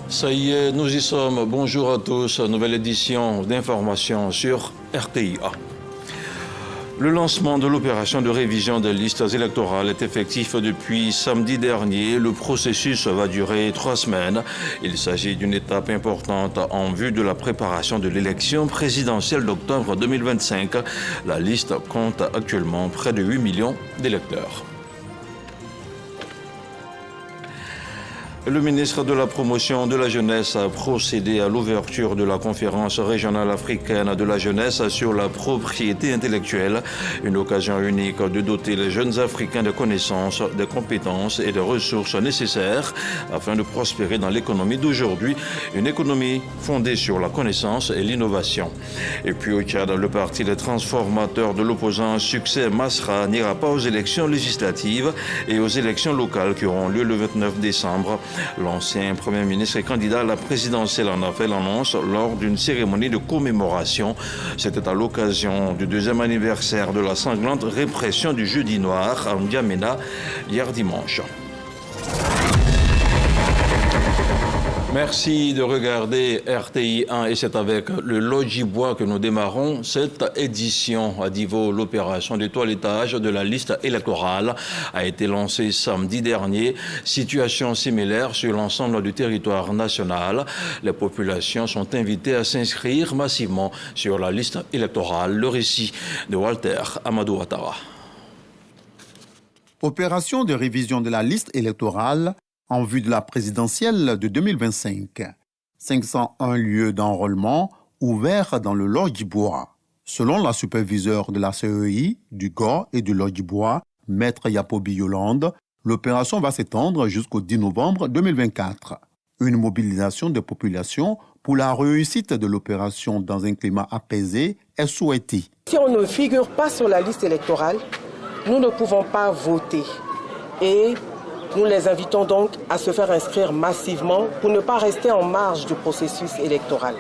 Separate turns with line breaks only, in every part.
Ça y est, nous y sommes. Bonjour à tous. Nouvelle édition d'information sur RTIA. Le lancement de l'opération de révision des listes électorales est effectif depuis samedi dernier. Le processus va durer 3 semaines. Il s'agit d'une étape importante en vue de la préparation de l'élection présidentielle d'octobre 2025. La liste compte actuellement près de 8 millions d'électeurs. Le ministre de la Promotion de la Jeunesse a procédé à l'ouverture de la conférence régionale africaine de la jeunesse sur la propriété intellectuelle, une occasion unique de doter les jeunes Africains de connaissances, de compétences et de ressources nécessaires afin de prospérer dans l'économie d'aujourd'hui, une économie fondée sur la connaissance et l'innovation. Et puis au Tchad, le parti des transformateurs de l'opposant Succès Masra n'ira pas aux élections législatives et aux élections locales qui auront lieu le 29 décembre. L'ancien Premier ministre et candidat à la présidentielle en a fait l'annonce lors d'une cérémonie de commémoration. C'était à l'occasion du 2e anniversaire de la sanglante répression du Jeudi Noir à N'Djamena hier dimanche. Merci de regarder RTI 1 et c'est avec le Lodjibois que nous démarrons cette édition. À Divo, l'opération de toilettage de la liste électorale a été lancée samedi dernier. Situation similaire sur l'ensemble du territoire national. Les populations sont invitées à s'inscrire massivement sur la liste électorale. Le récit de Walter Amadou Ouattara.
Opération de révision de la liste électorale en vue de la présidentielle de 2025. 501 lieux d'enrôlement ouverts dans le Lodjibois. Selon la superviseure de la CEI, du GOR et du Lodjibois, Maître Yapobi Yolande, l'opération va s'étendre jusqu'au 10 novembre 2024. Une mobilisation des populations pour la réussite de l'opération dans un climat apaisé est souhaitée.
Si on ne figure pas sur la liste électorale, nous ne pouvons pas voter. Et nous les invitons donc à se faire inscrire massivement pour ne pas rester en marge du processus électoral.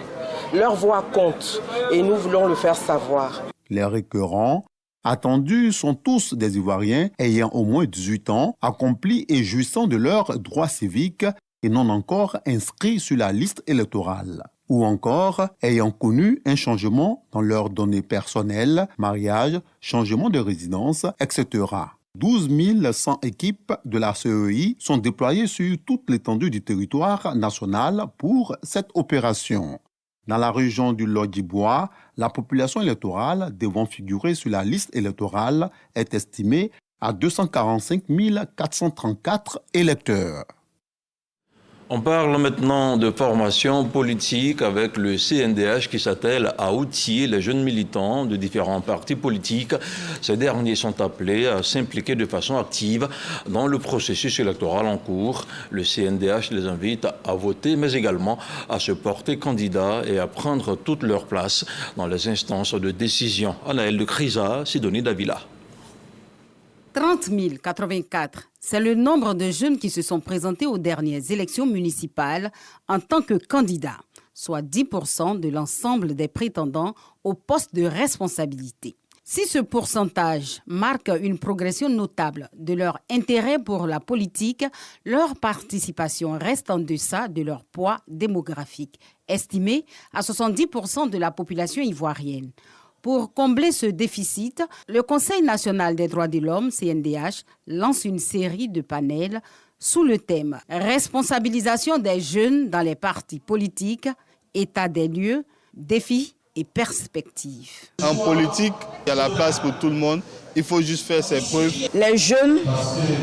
Leur voix compte et nous voulons le faire savoir.
Les récurrents attendus sont tous des Ivoiriens ayant au moins 18 ans, accomplis et jouissant de leurs droits civiques et non encore inscrits sur la liste électorale. Ou encore ayant connu un changement dans leurs données personnelles, mariage, changement de résidence, etc. 12 100 équipes de la CEI sont déployées sur toute l'étendue du territoire national pour cette opération. Dans la région du Lodjibois, la population électorale devant figurer sur la liste électorale est estimée à 245 434 électeurs.
On parle maintenant de formation politique avec le CNDH qui s'attelle à outiller les jeunes militants de différents partis politiques. Ces derniers sont appelés à s'impliquer de façon active dans le processus électoral en cours. Le CNDH les invite à voter, mais également à se porter candidat et à prendre toute leur place dans les instances de décision. Anaël de Crisa, Sidonie Davila.
30 084, c'est le nombre de jeunes qui se sont présentés aux dernières élections municipales en tant que candidats, soit 10% de l'ensemble des prétendants au poste de responsabilité. Si ce pourcentage marque une progression notable de leur intérêt pour la politique, leur participation reste en deçà de leur poids démographique, estimé à 70% de la population ivoirienne. Pour combler ce déficit, le Conseil national des droits de l'homme, CNDH, lance une série de panels sous le thème « Responsabilisation des jeunes dans les partis politiques, état des lieux, défis et perspectives ».
En politique, il y a la place pour tout le monde. Il faut juste faire ses preuves.
Les jeunes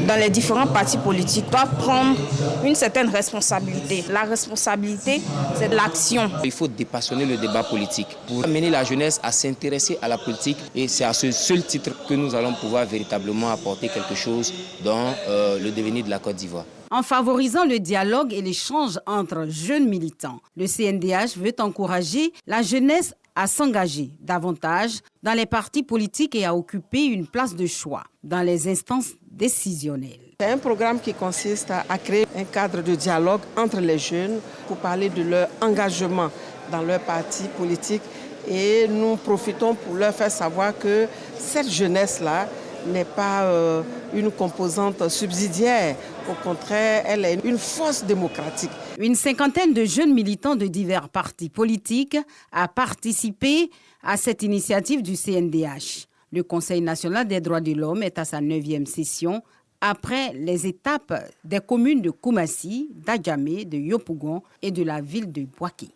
dans les différents partis politiques doivent prendre une certaine responsabilité. La responsabilité, c'est l'action.
Il faut dépassionner le débat politique pour amener la jeunesse à s'intéresser à la politique. Et c'est à ce seul titre que nous allons pouvoir véritablement apporter quelque chose dans le devenir de la Côte d'Ivoire.
En favorisant le dialogue et l'échange entre jeunes militants, le CNDH veut encourager la jeunesse à s'engager davantage dans les partis politiques et à occuper une place de choix dans les instances décisionnelles.
C'est un programme qui consiste à créer un cadre de dialogue entre les jeunes pour parler de leur engagement dans leur parti politique et nous profitons pour leur faire savoir que cette jeunesse-là n'est pas une composante subsidiaire Au contraire, elle est une force démocratique.
Une cinquantaine de jeunes militants de divers partis politiques a participé à cette initiative du CNDH. Le Conseil national des droits de l'homme est à sa 9e session après les étapes des communes de Koumassi, d'Adjamé, de Yopougon et de la ville de Boaké.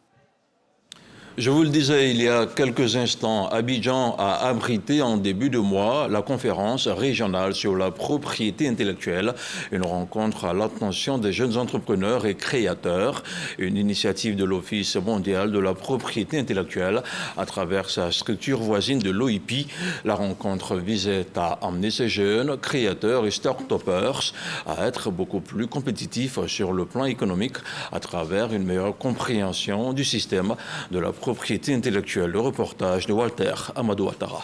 Je vous le disais il y a quelques instants, Abidjan a abrité en début de mois la conférence régionale sur la propriété intellectuelle, une rencontre à l'attention des jeunes entrepreneurs et créateurs, une initiative de l'Office mondial de la propriété intellectuelle à travers sa structure voisine de l'OIP. La rencontre visait à emmener ces jeunes créateurs et start-upers à être beaucoup plus compétitifs sur le plan économique à travers une meilleure compréhension du système de la propriété intellectuelle. Le reportage de Walter Amadou Ouattara.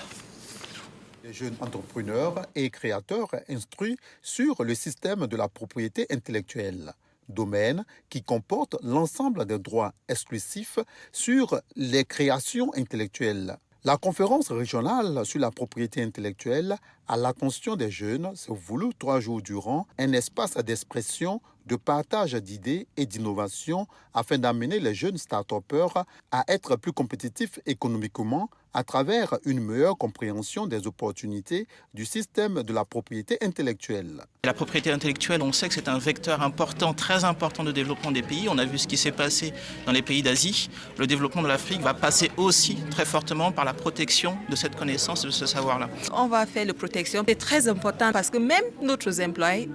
Les jeunes entrepreneurs et créateurs instruits sur le système de la propriété intellectuelle, domaine qui comporte l'ensemble des droits exclusifs sur les créations intellectuelles. La conférence régionale sur la propriété intellectuelle à l'attention des jeunes s'est voulue 3 jours durant un espace d'expression, de partage d'idées et d'innovation afin d'amener les jeunes start-upers à être plus compétitifs économiquement à travers une meilleure compréhension des opportunités du système de la propriété intellectuelle.
La propriété intellectuelle, on sait que c'est un vecteur important, très important de développement des pays. On a vu ce qui s'est passé dans les pays d'Asie. Le développement de l'Afrique va passer aussi très fortement par la protection de cette connaissance et de ce savoir-là.
On va faire la protection. C'est très important parce que même notre employés,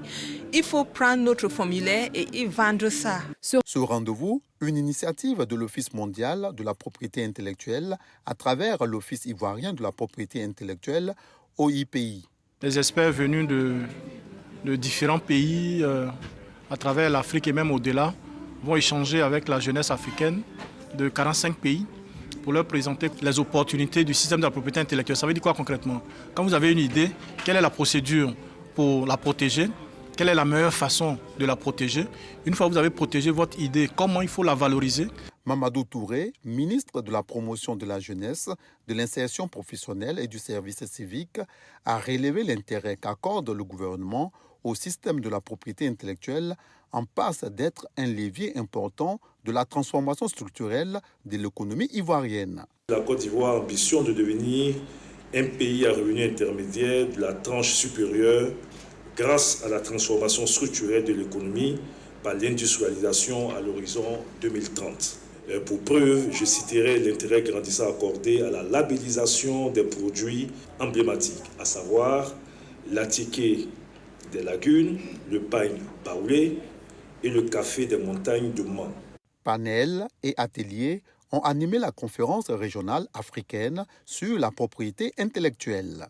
il faut prendre notre formulaire et vendre ça.
Ce rendez-vous, une initiative de l'Office mondial de la propriété intellectuelle à travers l'Office ivoirien de la propriété intellectuelle, OIPI.
Les experts venus de différents pays à travers l'Afrique et même au-delà vont échanger avec la jeunesse africaine de 45 pays pour leur présenter les opportunités du système de la propriété intellectuelle. Ça veut dire quoi concrètement? Quand vous avez une idée, quelle est la procédure pour la protéger? Quelle est la meilleure façon de la protéger? Une fois que vous avez protégé votre idée, comment il faut la valoriser?
Mamadou Touré, ministre de la promotion de la jeunesse, de l'insertion professionnelle et du service civique, a relevé l'intérêt qu'accorde le gouvernement au système de la propriété intellectuelle en passe d'être un levier important de la transformation structurelle de l'économie ivoirienne.
La Côte d'Ivoire ambitionne de devenir un pays à revenu intermédiaire de la tranche supérieure grâce à la transformation structurelle de l'économie par l'industrialisation à l'horizon 2030. Pour preuve, je citerai l'intérêt grandissant accordé à la labellisation des produits emblématiques, à savoir l'attiqué des lagunes, le pain baoulé et le café des montagnes de Mans.
Panels et ateliers ont animé la conférence régionale africaine sur la propriété intellectuelle.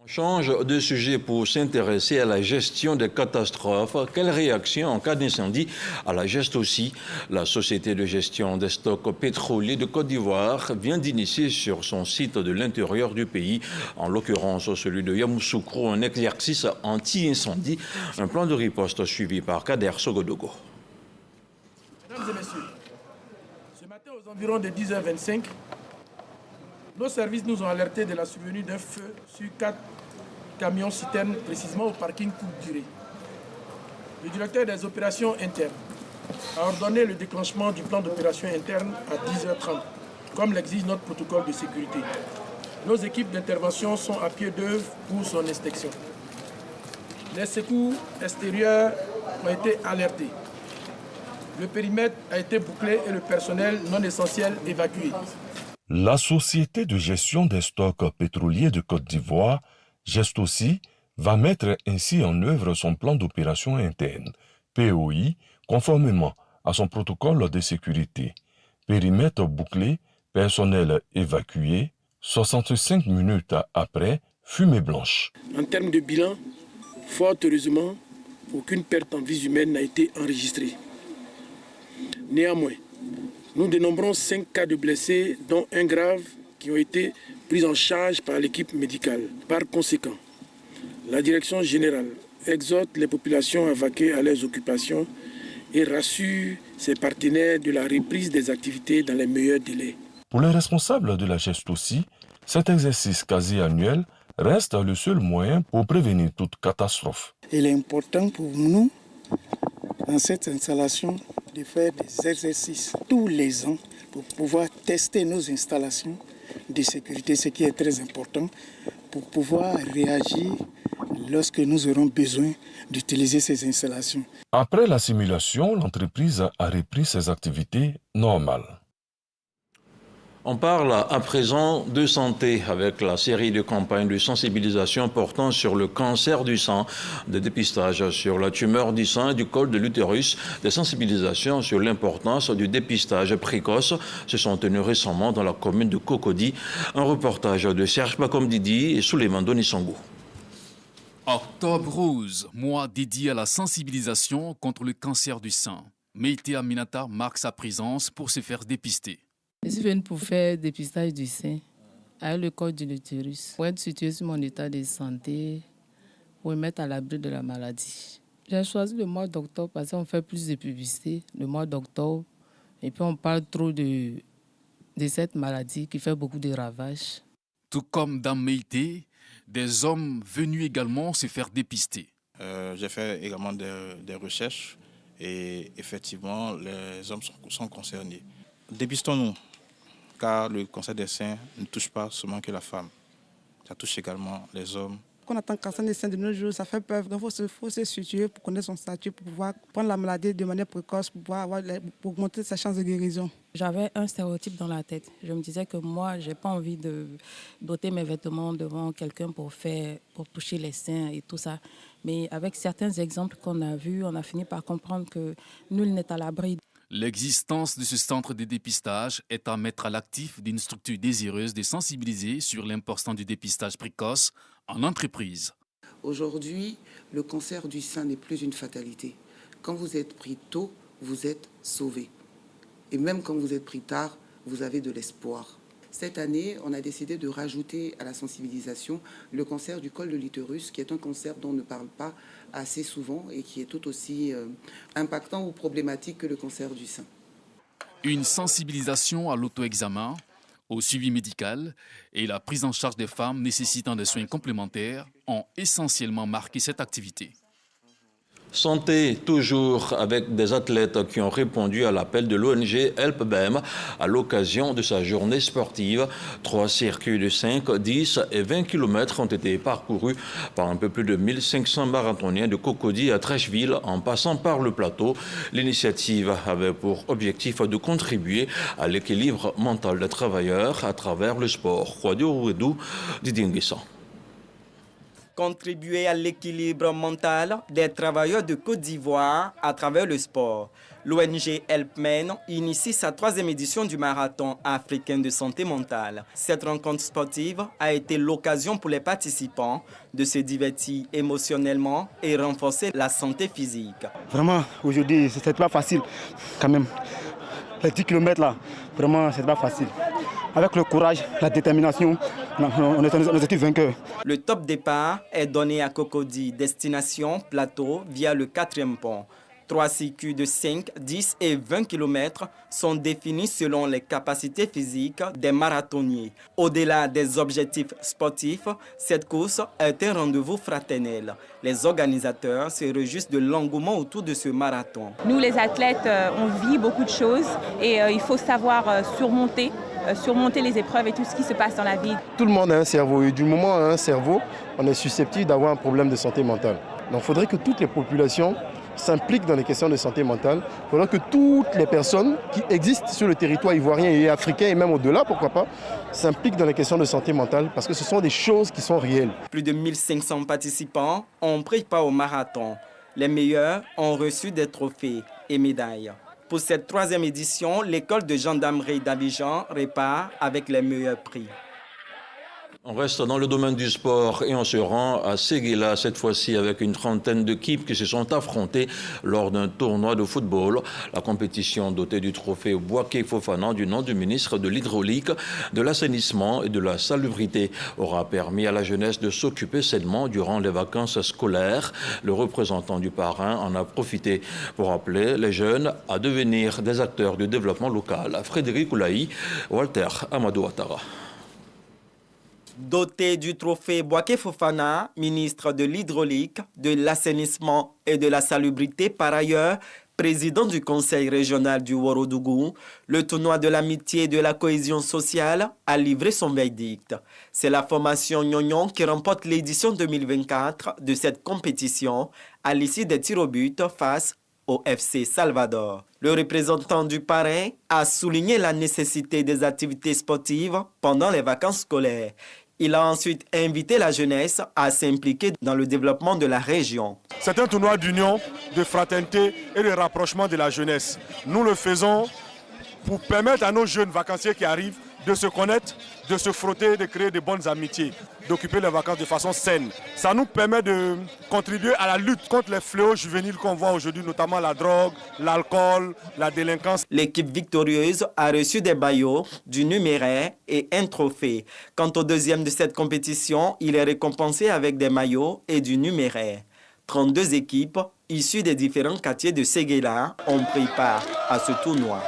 On change de sujet pour s'intéresser à la gestion des catastrophes. Quelle réaction en cas d'incendie? À la geste aussi, la Société de gestion des stocks pétroliers de Côte d'Ivoire vient d'initier sur son site de l'intérieur du pays, en l'occurrence celui de Yamoussoukro, un exercice anti-incendie, un plan de riposte suivi par Kader Sogodogo.
Mesdames et messieurs, ce matin aux environs de 10h25, nos services nous ont alertés de la survenue d'un feu sur 4 camions-citernes, précisément au parking courte durée. Le directeur des opérations internes a ordonné le déclenchement du plan d'opération interne à 10h30, comme l'exige notre protocole de sécurité. Nos équipes d'intervention sont à pied d'œuvre pour son inspection. Les secours extérieurs ont été alertés. Le périmètre a été bouclé et le personnel non essentiel évacué.
La Société de gestion des stocks pétroliers de Côte d'Ivoire, Geste aussi, va mettre ainsi en œuvre son plan d'opération interne, POI, conformément à son protocole de sécurité. Périmètre bouclé, personnel évacué, 65 minutes après, fumée blanche.
En termes de bilan, fort heureusement, aucune perte en vie humaine n'a été enregistrée. Néanmoins, nous dénombrons 5 cas de blessés, dont un grave, qui ont été pris en charge par l'équipe médicale. Par conséquent, la direction générale exhorte les populations à vaquer à leurs occupations et rassure ses partenaires de la reprise des activités dans les meilleurs délais.
Pour les responsables de la geste aussi, cet exercice quasi annuel reste le seul moyen pour prévenir toute catastrophe.
Il est important pour nous, dans cette installation, de faire des exercices tous les ans pour pouvoir tester nos installations de sécurité, ce qui est très important, pour pouvoir réagir lorsque nous aurons besoin d'utiliser ces installations.
Après la simulation, l'entreprise a repris ses activités normales.
On parle à présent de santé avec la série de campagnes de sensibilisation portant sur le cancer du sein, de dépistage sur la tumeur du sein et du col de l'utérus, des sensibilisations sur l'importance du dépistage précoce se sont tenues récemment dans la commune de Cocody. Un reportage de Serge Bakom Didi et Souleymane Donisangou.
Octobre rose, mois dédié à la sensibilisation contre le cancer du sein. Meïté Aminata marque sa présence pour se faire dépister.
Je suis venue pour faire dépistage du sein avec le col de l'utérus, pour être située sur mon état de santé, pour me mettre à l'abri de la maladie. J'ai choisi le mois d'octobre parce qu'on fait plus de publicité le mois d'octobre et puis on parle trop de cette maladie qui fait beaucoup de ravages.
Tout comme dans Meïté, des hommes venus également se faire dépister.
J'ai fait également des recherches et effectivement les hommes sont concernés. Dépistons-nous, car le cancer des seins ne touche pas seulement que la femme, ça touche également les hommes.
Quand on attend cancer des seins de nos jours, ça fait peur. Donc il faut se situer pour connaître son statut, pour pouvoir prendre la maladie de manière précoce, pour augmenter sa chance de guérison.
J'avais un stéréotype dans la tête. Je me disais que moi, je n'ai pas envie de doter mes vêtements devant quelqu'un pour toucher les seins et tout ça. Mais avec certains exemples qu'on a vus, on a fini par comprendre que nul n'est à l'abri.
L'existence de ce centre de dépistage est à mettre à l'actif d'une structure désireuse de sensibiliser sur l'importance du dépistage précoce en entreprise.
Aujourd'hui, le cancer du sein n'est plus une fatalité. Quand vous êtes pris tôt, vous êtes sauvé. Et même quand vous êtes pris tard, vous avez de l'espoir. Cette année, on a décidé de rajouter à la sensibilisation le cancer du col de l'utérus, qui est un cancer dont on ne parle pas assez souvent et qui est tout aussi impactant ou problématique que le cancer du sein.
Une sensibilisation à l'auto-examen, au suivi médical et la prise en charge des femmes nécessitant des soins complémentaires ont essentiellement marqué cette activité.
Santé, toujours avec des athlètes qui ont répondu à l'appel de l'ONG Help BEM à l'occasion de sa journée sportive. 3 circuits de 5, 10 et 20 km ont été parcourus par un peu plus de 1500 marathoniens de Cocody à Trècheville en passant par le plateau. L'initiative avait pour objectif de contribuer à l'équilibre mental des travailleurs à travers le sport.
Contribuer à l'équilibre mental des travailleurs de Côte d'Ivoire à travers le sport. L'ONG Helpmen initie sa 3e édition du marathon africain de santé mentale. Cette rencontre sportive a été l'occasion pour les participants de se divertir émotionnellement et renforcer la santé physique.
Vraiment, aujourd'hui, c'était pas facile quand même. Les 10 km là, vraiment, c'est pas facile. Avec le courage, la détermination, on est vainqueurs.
Le top départ est donné à Cocody, destination plateau via le 4e pont. 3 circuits de 5, 10 et 20 km sont définis selon les capacités physiques des marathoniens. Au-delà des objectifs sportifs, cette course est un rendez-vous fraternel. Les organisateurs se réjouissent de l'engouement autour de ce marathon.
Nous, les athlètes, on vit beaucoup de choses et il faut savoir surmonter les épreuves et tout ce qui se passe dans la vie.
Tout le monde a un cerveau et du moment où on a un cerveau, on est susceptible d'avoir un problème de santé mentale. Donc il faudrait que toutes les populations s'impliquent dans les questions de santé mentale. Il faudrait que toutes les personnes qui existent sur le territoire ivoirien et africain et même au-delà, pourquoi pas, s'impliquent dans les questions de santé mentale parce que ce sont des choses qui sont réelles.
Plus de 1500 participants ont pris part au marathon. Les meilleurs ont reçu des trophées et médailles. Pour cette 3e édition, l'école de gendarmerie d'Abidjan repart avec les meilleurs prix.
On reste dans le domaine du sport et on se rend à Séguéla, cette fois-ci avec une trentaine d'équipes qui se sont affrontées lors d'un tournoi de football. La compétition dotée du trophée Boaké Fofana du nom du ministre de l'Hydraulique, de l'Assainissement et de la Salubrité aura permis à la jeunesse de s'occuper sainement durant les vacances scolaires. Le représentant du parrain en a profité pour appeler les jeunes à devenir des acteurs du développement local. Frédéric Oulaï, Walter Amadou Ouattara.
Doté du trophée Boaké Fofana, ministre de l'Hydraulique, de l'Assainissement et de la Salubrité par ailleurs, président du conseil régional du Ouorodougou, le tournoi de l'amitié et de la cohésion sociale a livré son verdict. C'est la formation Nyonyon qui remporte l'édition 2024 de cette compétition à l'issue des tirs au but face au FC Salvador. Le représentant du parrain a souligné la nécessité des activités sportives pendant les vacances scolaires. Il a ensuite invité la jeunesse à s'impliquer dans le développement de la région.
C'est un tournoi d'union, de fraternité et de rapprochement de la jeunesse. Nous le faisons pour permettre à nos jeunes vacanciers qui arrivent de se connaître, de se frotter, de créer de bonnes amitiés, d'occuper les vacances de façon saine. Ça nous permet de contribuer à la lutte contre les fléaux juvéniles qu'on voit aujourd'hui, notamment la drogue, l'alcool, la délinquance.
L'équipe victorieuse a reçu des maillots, du numéraire et un trophée. Quant au deuxième de cette compétition, il est récompensé avec des maillots et du numéraire. 32 équipes issues des différents quartiers de Séguéla ont pris part à ce tournoi.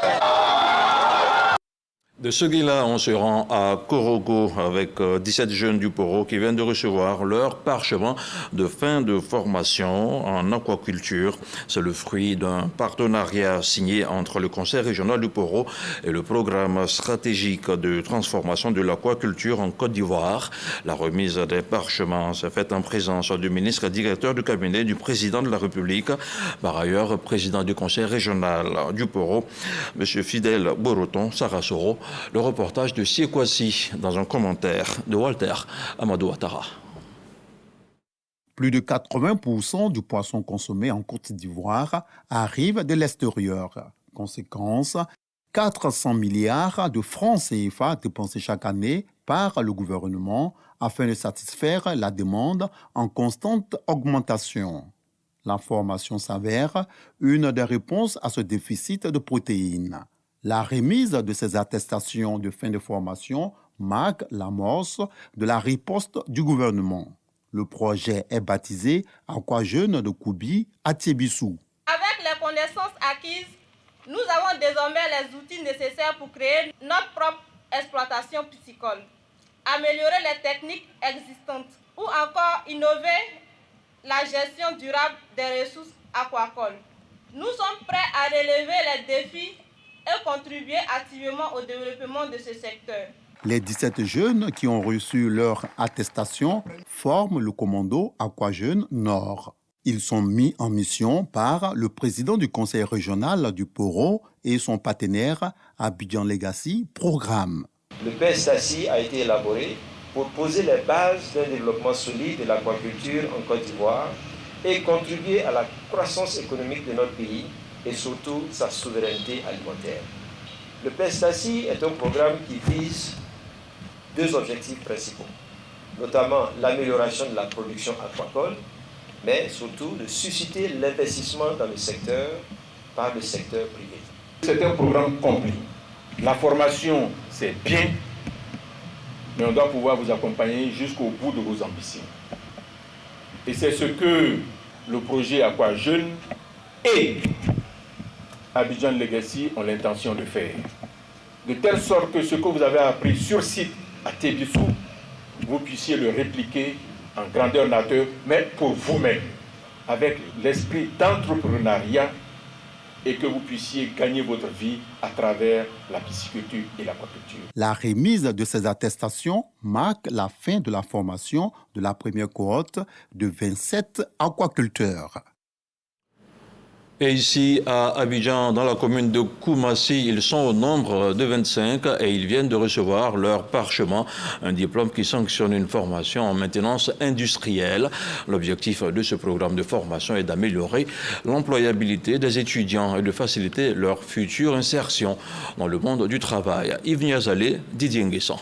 De Séguéla, on se rend à Korogo avec 17 jeunes du Poro qui viennent de recevoir leur parchemin de fin de formation en aquaculture. C'est le fruit d'un partenariat signé entre le Conseil régional du Poro et le programme stratégique de transformation de l'aquaculture en Côte d'Ivoire. La remise des parchemins s'est faite en présence du ministre et directeur du cabinet du président de la République, par ailleurs président du Conseil régional du Poro, M. Fidèle Boroton Sarasoro. Le reportage de Siekwasi dans un commentaire de Walter Amadou Ouattara.
Plus de 80% du poisson consommé en Côte d'Ivoire arrive de l'extérieur. Conséquence, 400 milliards de francs CFA dépensés chaque année par le gouvernement afin de satisfaire la demande en constante augmentation. La formation s'avère une des réponses à ce déficit de protéines. La remise de ces attestations de fin de formation marque l'amorce de la riposte du gouvernement. Le projet est baptisé Aquajeune de Koubi à Tiébissou.
Avec les connaissances acquises, nous avons désormais les outils nécessaires pour créer notre propre exploitation piscicole, améliorer les techniques existantes ou encore innover la gestion durable des ressources aquacoles. Nous sommes prêts à relever les défis et contribuer activement au développement de ce secteur.
Les 17 jeunes qui ont reçu leur attestation forment le commando Aquajeune Nord. Ils sont mis en mission par le président du conseil régional du Poro et son partenaire Abidjan Legacy Programme.
Le PSACI a été élaboré pour poser les bases d'un développement solide de l'aquaculture en Côte d'Ivoire et contribuer à la croissance économique de notre pays et surtout sa souveraineté alimentaire. Le PSACI est un programme qui vise deux objectifs principaux, notamment l'amélioration de la production aquacole, mais surtout de susciter l'investissement dans le secteur par le secteur privé.
C'est un programme complet. La formation, c'est bien, mais on doit pouvoir vous accompagner jusqu'au bout de vos ambitions. Et c'est ce que le projet Aquajeune et Abidjan Legacy ont l'intention de faire. De telle sorte que ce que vous avez appris sur site à Tiébissou, vous puissiez le répliquer en grandeur nature, mais pour vous-même, avec l'esprit d'entrepreneuriat et que vous puissiez gagner votre vie à travers la pisciculture et l'aquaculture.
La remise de ces attestations marque la fin de la formation de la première cohorte de 27 aquaculteurs.
Et ici, à Abidjan, dans la commune de Koumassi, ils sont au nombre de 25 et ils viennent de recevoir leur parchemin, un diplôme qui sanctionne une formation en maintenance industrielle. L'objectif de ce programme de formation est d'améliorer l'employabilité des étudiants et de faciliter leur future insertion dans le monde du travail. Yves Niazalé, Didier Nguessan.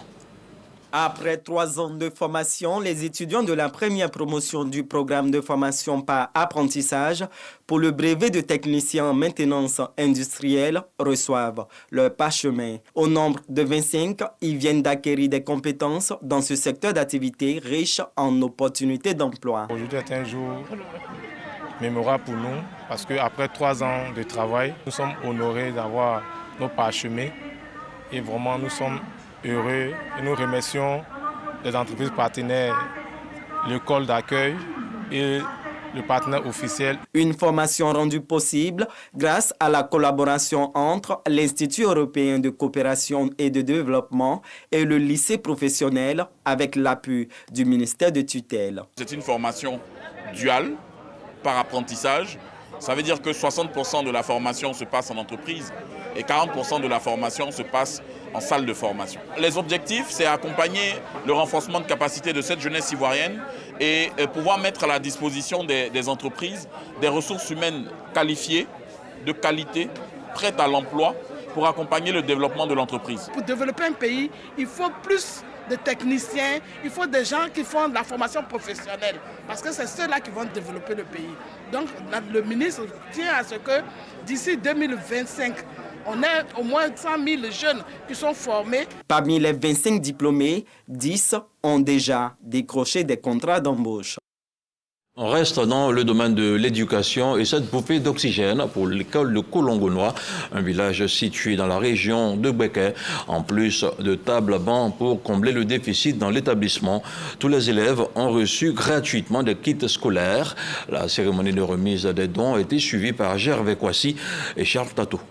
Après 3 ans de formation, les étudiants de la première promotion du programme de formation par apprentissage pour le brevet de technicien en maintenance industrielle reçoivent leur parchemin. Au nombre de 25, ils viennent d'acquérir des compétences dans ce secteur d'activité riche en opportunités d'emploi.
Aujourd'hui est un jour mémorable pour nous parce qu'après 3 ans de travail, nous sommes honorés d'avoir nos parchemins et vraiment nous sommes heureux et nous remercions
les entreprises partenaires, l'école d'accueil et le partenaire officiel.
Une formation rendue possible grâce à la collaboration entre l'Institut européen de coopération et de développement et le lycée professionnel avec l'appui du ministère de tutelle.
C'est une formation duale par apprentissage. Ça veut dire que 60% de la formation se passe en entreprise et 40% de la formation se passe en salle de formation. Les objectifs, c'est accompagner le renforcement de capacité de cette jeunesse ivoirienne et pouvoir mettre à la disposition des entreprises des ressources humaines qualifiées, de qualité, prêtes à l'emploi pour accompagner le développement de l'entreprise.
Pour développer un pays, il faut plus de techniciens, il faut des gens qui font de la formation professionnelle, parce que c'est ceux-là qui vont développer le pays. Donc le ministre tient à ce que d'ici 2025, on ait au moins 100 000 jeunes qui sont formés.
Parmi les 25 diplômés, 10 ont déjà décroché des contrats d'embauche.
On reste dans le domaine de l'éducation et cette bouffée d'oxygène pour l'école de Kolongonois, un village situé dans la région de Béquet. En plus de tables à bancs pour combler le déficit dans l'établissement, tous les élèves ont reçu gratuitement des kits scolaires. La cérémonie de remise des dons a été suivie par Gervais Kwasi et Charles Tato.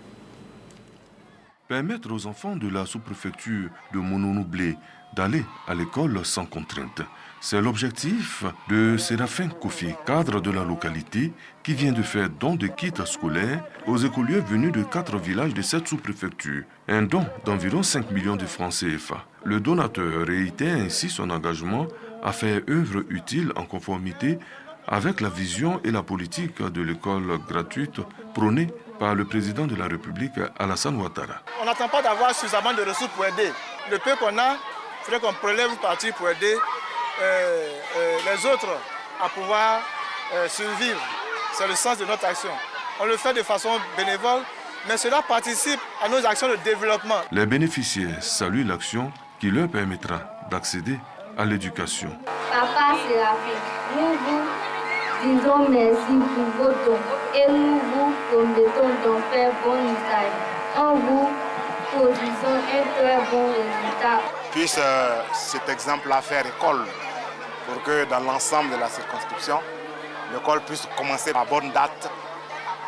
Permettre aux enfants de la sous-préfecture de Mononoublé d'aller à l'école sans contrainte. C'est l'objectif de Séraphin Kofi, cadre de la localité, qui vient de faire don de kits scolaires aux écoliers venus de 4 villages de cette sous-préfecture. Un don d'environ 5 millions de francs CFA. Le donateur réitère ainsi son engagement à faire œuvre utile en conformité avec la vision et la politique de l'école gratuite prônée par le président de la République, Alassane Ouattara.
On n'attend pas d'avoir suffisamment de ressources pour aider. Le peu qu'on a, il faudrait qu'on prélève une partie pour aider les autres à pouvoir survivre. C'est le sens de notre action. On le fait de façon bénévole, mais cela participe à nos actions de développement.
Les bénéficiaires saluent l'action qui leur permettra d'accéder à l'éducation.
Papa Séraphin, nous vous disons merci pour vos dons et nous vous promettons d'en faire bon usage. En vous produisons un très bon résultat.
Puisse cet exemple-là faire école pour que dans l'ensemble de la circonscription, l'école puisse commencer à bonne date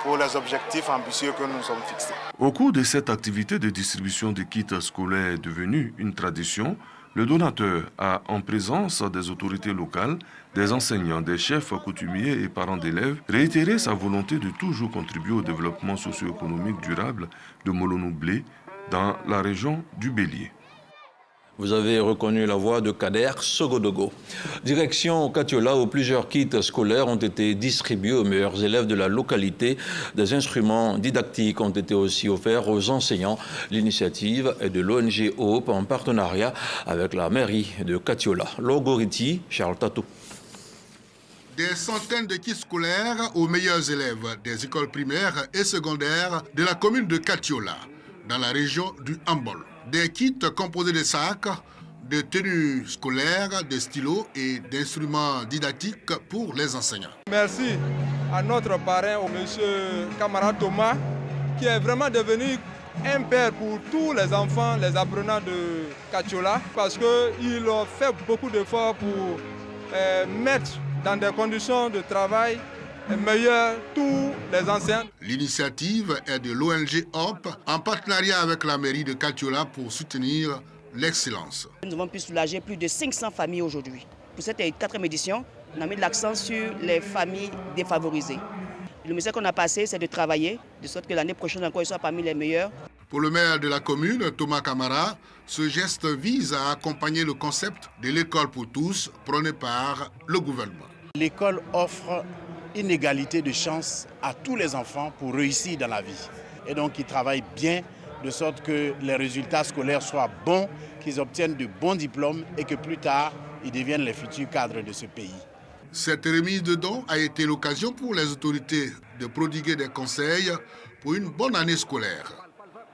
pour les objectifs ambitieux que nous sommes fixés.
Au cours de cette activité de distribution de kits scolaires devenue une tradition, le donateur a, en présence des autorités locales, des enseignants, des chefs coutumiers et parents d'élèves, réitéré sa volonté de toujours contribuer au développement socio-économique durable de Mononoublé dans la région du Bélier.
Vous avez reconnu la voix de Kader Sogodogo. Direction Katiola, où plusieurs kits scolaires ont été distribués aux meilleurs élèves de la localité. Des instruments didactiques ont été aussi offerts aux enseignants. L'initiative est de l'ONG Hope en partenariat avec la mairie de Katiola. Logoriti, Charles Tato.
Des centaines de kits scolaires aux meilleurs élèves des écoles primaires et secondaires de la commune de Katiola, dans la région du Hambol. Des kits composés de sacs, de tenues scolaires, de stylos et d'instruments didactiques pour les enseignants.
Merci à notre parrain, au monsieur camarade Thomas, qui est vraiment devenu un père pour tous les enfants, les apprenants de Katiola, parce qu'il a fait beaucoup d'efforts pour mettre dans des conditions de travail meilleures tous les enseignants.
L'initiative est de l'ONG Hope en partenariat avec la mairie de Katiola pour soutenir l'excellence.
Nous avons pu soulager plus de 500 familles aujourd'hui. Pour cette 4e édition, on a mis l'accent sur les familles défavorisées. Le message qu'on a passé, c'est de travailler, de sorte que l'année prochaine encore, ils soient parmi les meilleurs.
Pour le maire de la commune, Thomas Camara, ce geste vise à accompagner le concept de l'école pour tous prôné par le gouvernement.
L'école offre une égalité de chance à tous les enfants pour réussir dans la vie. Et donc, ils travaillent bien de sorte que les résultats scolaires soient bons, qu'ils obtiennent de bons diplômes et que plus tard, ils deviennent les futurs cadres de ce pays.
Cette remise de dons a été l'occasion pour les autorités de prodiguer des conseils pour une bonne année scolaire.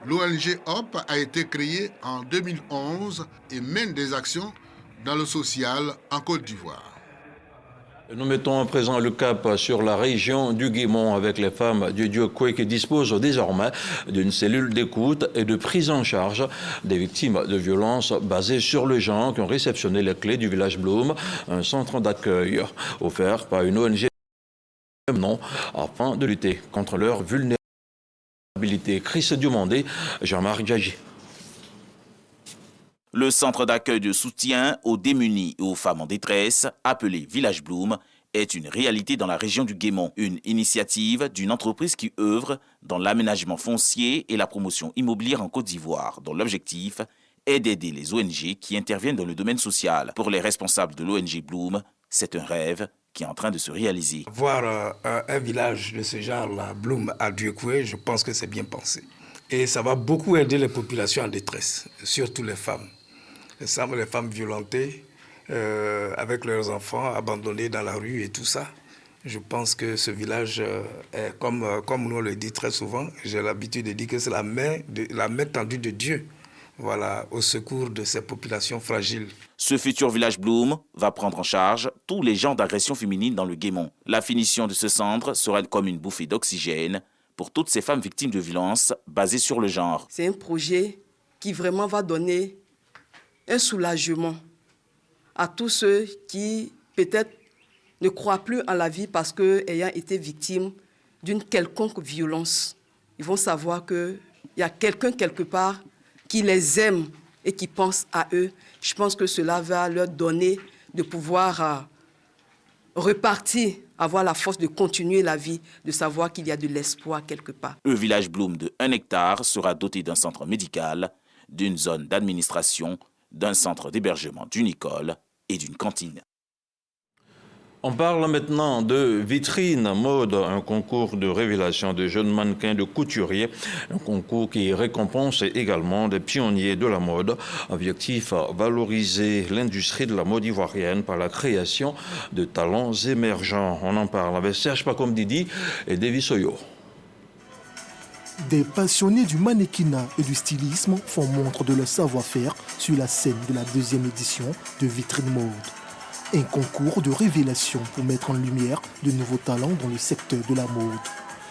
L'ONG Hope a été créée en 2011 et mène des actions dans le social en Côte d'Ivoire.
Nous mettons à présent le cap sur la région du Guémon avec les femmes du Dieu-Koué qui disposent désormais d'une cellule d'écoute et de prise en charge des victimes de violences basées sur le genre qui ont réceptionné les clés du village Bloom, un centre d'accueil offert par une ONG afin de lutter contre leur vulnérabilité. Chris Diomandé, Jean-Marc Djadji.
Le centre d'accueil de soutien aux démunis et aux femmes en détresse, appelé Village Bloom, est une réalité dans la région du Guémon. Une initiative d'une entreprise qui œuvre dans l'aménagement foncier et la promotion immobilière en Côte d'Ivoire, dont l'objectif est d'aider les ONG qui interviennent dans le domaine social. Pour les responsables de l'ONG Bloom, c'est un rêve qui est en train de se réaliser.
Voir un village de ce genre-là, Bloom à Dieu-Koué, je pense que c'est bien pensé. Et ça va beaucoup aider les populations en détresse, surtout les femmes. Les femmes violentées, avec leurs enfants abandonnés dans la rue et tout ça. Je pense que ce village est, comme nous on le dit très souvent, j'ai l'habitude de dire que c'est la main tendue de Dieu, voilà, au secours de ces populations fragiles.
Ce futur village Bloom va prendre en charge tous les genres d'agressions féminines dans le Guémon. La finition de ce centre sera comme une bouffée d'oxygène pour toutes ces femmes victimes de violences basées sur le genre.
C'est un projet qui vraiment va donner un soulagement à tous ceux qui peut-être ne croient plus en la vie parce qu'ayant été victimes d'une quelconque violence, ils vont savoir qu'il y a quelqu'un quelque part qui les aime et qui pense à eux. Je pense que cela va leur donner de pouvoir repartir, avoir la force de continuer la vie, de savoir qu'il y a de l'espoir quelque part.
Le village Bloom de 1 hectare sera doté d'un centre médical, d'une zone d'administration, d'un centre d'hébergement, d'une école et d'une cantine.
On parle maintenant de Vitrine Mode, un concours de révélation de jeunes mannequins de couturiers, un concours qui récompense également des pionniers de la mode. Objectif, valoriser l'industrie de la mode ivoirienne par la création de talents émergents. On en parle avec Serge Pacom Didi et David Soyo.
Des passionnés du mannequinat et du stylisme font montre de leur savoir-faire sur la scène de la 2e édition de Vitrine Mode. Un concours de révélation pour mettre en lumière de nouveaux talents dans le secteur de la mode.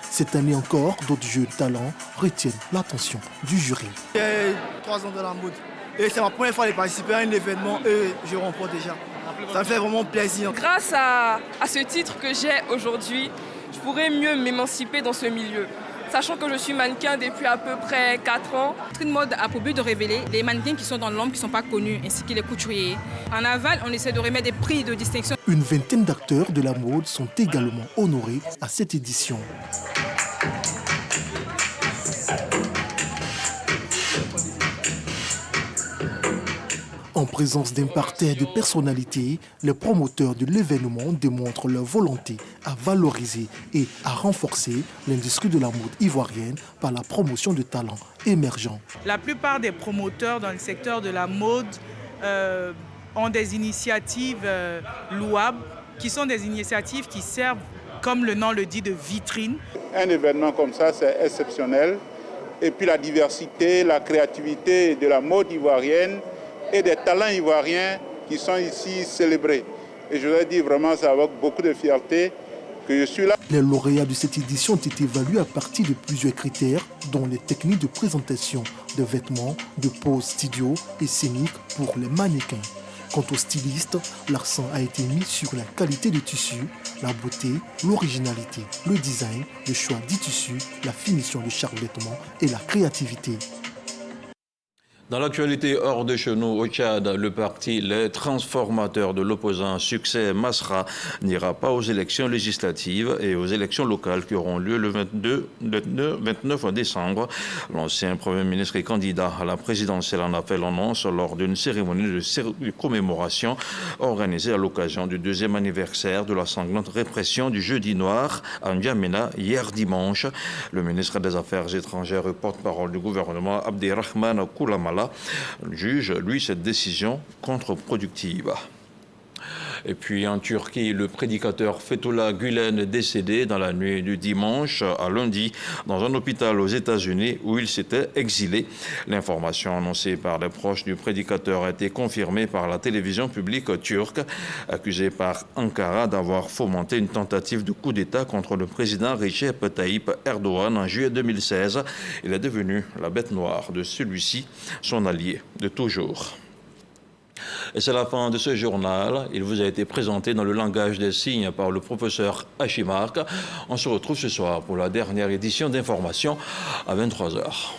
Cette année encore, d'autres jeunes talents retiennent l'attention du jury.
J'ai 3 ans dans la mode et c'est ma première fois de participer à un événement et je remporte déjà. Ça me fait vraiment plaisir.
Grâce à ce titre que j'ai aujourd'hui, je pourrais mieux m'émanciper dans ce milieu. Sachant que je suis mannequin depuis à peu près 4 ans.
Vitrine Mode a pour but de révéler les mannequins qui sont dans l'ombre, qui ne sont pas connus, ainsi que les couturiers. En aval, on essaie de remettre des prix de distinction.
Une vingtaine d'acteurs de la mode sont également honorés à cette édition. En présence d'un parterre de personnalités, les promoteurs de l'événement démontrent leur volonté à valoriser et à renforcer l'industrie de la mode ivoirienne par la promotion de talents émergents.
La plupart des promoteurs dans le secteur de la mode ont des initiatives louables, qui sont des initiatives qui servent, comme le nom le dit, de vitrine.
Un événement comme ça, c'est exceptionnel. Et puis la diversité, la créativité de la mode ivoirienne et des talents ivoiriens qui sont ici célébrés. Et je voudrais dire vraiment, c'est avec beaucoup de fierté que je suis là.
Les lauréats de cette édition ont été évalués à partir de plusieurs critères, dont les techniques de présentation de vêtements, de pose studio et scénique pour les mannequins. Quant aux stylistes, l'accent a été mis sur la qualité du tissu, la beauté, l'originalité, le design, le choix du tissu, la finition de chaque vêtement et la créativité.
Dans l'actualité hors de chez nous, au Tchad, le parti Les Transformateurs de l'opposant Succès Masra n'ira pas aux élections législatives et aux élections locales qui auront lieu le 29 décembre. L'ancien Premier ministre et candidat à la présidentielle en a fait l'annonce lors d'une cérémonie de commémoration organisée à l'occasion du 2e anniversaire de la sanglante répression du Jeudi Noir à N'Djamena hier dimanche. Le ministre des Affaires étrangères et porte-parole du gouvernement Abderrahmane Koulamala juge, lui, cette décision contre-productive. Et puis en Turquie, le prédicateur Fethullah Gülen est décédé dans la nuit du dimanche à lundi dans un hôpital aux États-Unis où il s'était exilé. L'information annoncée par les proches du prédicateur a été confirmée par la télévision publique turque, accusée par Ankara d'avoir fomenté une tentative de coup d'État contre le président Recep Tayyip Erdogan en juillet 2016. Il est devenu la bête noire de celui-ci, son allié de toujours. Et c'est la fin de ce journal. Il vous a été présenté dans le langage des signes par le professeur Hachimark. On se retrouve ce soir pour la dernière édition d'information à 23h.